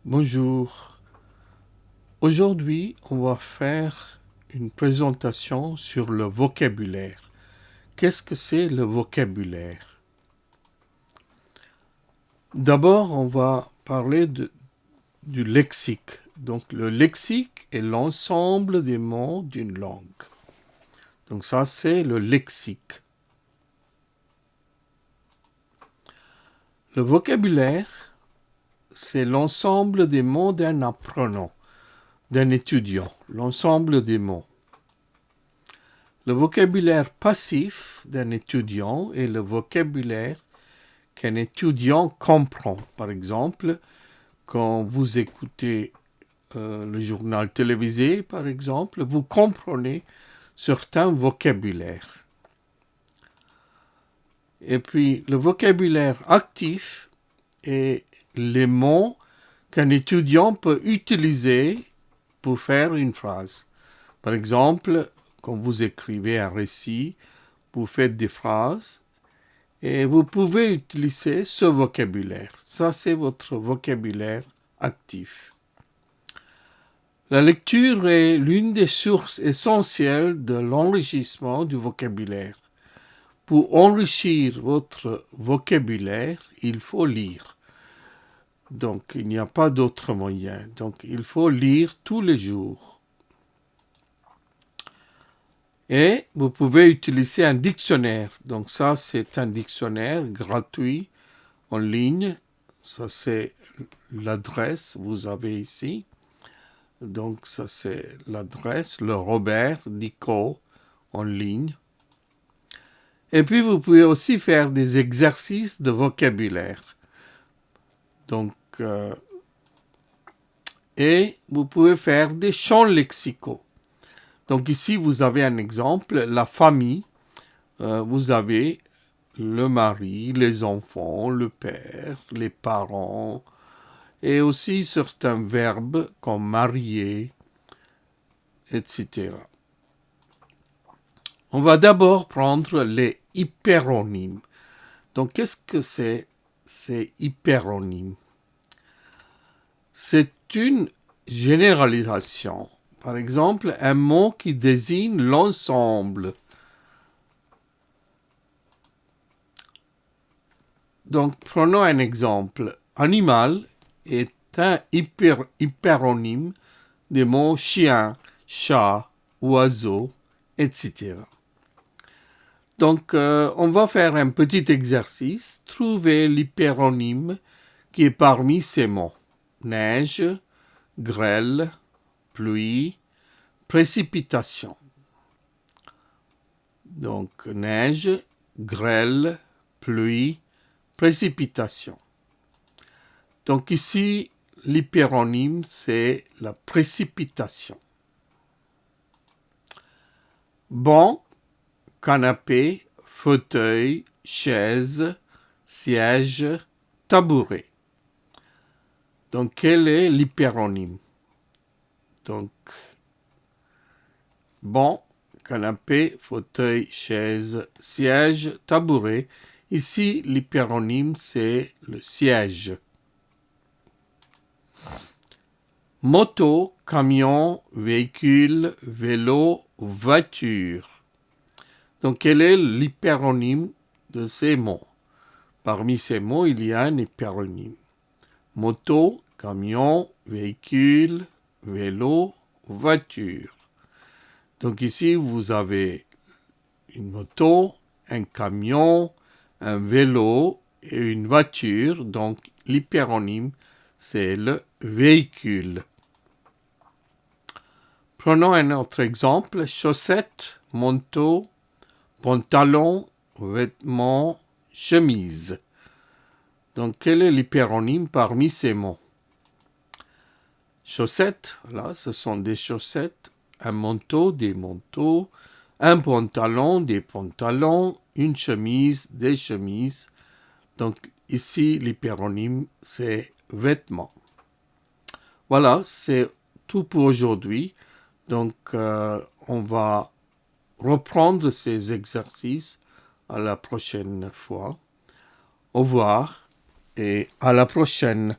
Bonjour. Aujourd'hui, on va faire une présentation sur le vocabulaire. Qu'est-ce que c'est le vocabulaire? D'abord, on va parler du lexique. Donc, le lexique est l'ensemble des mots d'une langue. Donc, ça, c'est le lexique. Le vocabulaire, c'est l'ensemble des mots d'un apprenant, d'un étudiant, l'ensemble des mots. Le vocabulaire passif d'un étudiant est le vocabulaire qu'un étudiant comprend. Par exemple, quand vous écoutez le journal télévisé, par exemple, vous comprenez certains vocabulaires. Et puis, le vocabulaire actif est les mots qu'un étudiant peut utiliser pour faire une phrase. Par exemple, quand vous écrivez un récit, vous faites des phrases et vous pouvez utiliser ce vocabulaire. Ça, c'est votre vocabulaire actif. La lecture est l'une des sources essentielles de l'enrichissement du vocabulaire. Pour enrichir votre vocabulaire, il faut lire. Donc, il n'y a pas d'autre moyen. Donc, il faut lire tous les jours. Et vous pouvez utiliser un dictionnaire. Donc, ça, c'est un dictionnaire gratuit en ligne. Ça, c'est l'adresse, vous avez ici. Donc, ça, c'est l'adresse, le Robert Dico en ligne. Et puis, vous pouvez aussi faire des exercices de vocabulaire. Donc, et vous pouvez faire des champs lexicaux. Donc, ici, vous avez un exemple, la famille. Vous avez le mari, les enfants, le père, les parents, et aussi certains verbes comme marier, etc. On va d'abord prendre les hyperonymes. Donc, qu'est-ce que c'est ces hyperonymes? C'est une généralisation. Par exemple, un mot qui désigne l'ensemble. Donc, prenons un exemple. Animal est un hyperonyme des mots chien, chat, oiseau, etc. Donc, on va faire un petit exercice. Trouver l'hyperonyme qui est parmi ces mots. Neige, grêle, pluie, précipitation. Donc, neige, grêle, pluie, précipitation. Donc ici, l'hyperonyme, c'est la précipitation. Banc, canapé, fauteuil, chaise, siège, tabouret. Donc, quel est l'hyperonyme? Donc, banc, canapé, fauteuil, chaise, siège, tabouret. Ici, l'hyperonyme, c'est le siège. Moto, camion, véhicule, vélo, voiture. Donc, quel est l'hyperonyme de ces mots? Parmi ces mots, il y a un hyperonyme. Moto, camion, véhicule, vélo, voiture. Donc ici, vous avez une moto, un camion, un vélo et une voiture. Donc, l'hyperonyme, c'est le véhicule. Prenons un autre exemple. Chaussettes, manteau, pantalon, vêtements, chemise. Donc, quel est l'hyperonyme parmi ces mots? Chaussettes, là, ce sont des chaussettes. Un manteau, des manteaux. Un pantalon, des pantalons. Une chemise, des chemises. Donc, ici, l'hyperonyme, c'est vêtements. Voilà, c'est tout pour aujourd'hui. Donc, on va reprendre ces exercices à la prochaine fois. Au revoir et à la prochaine.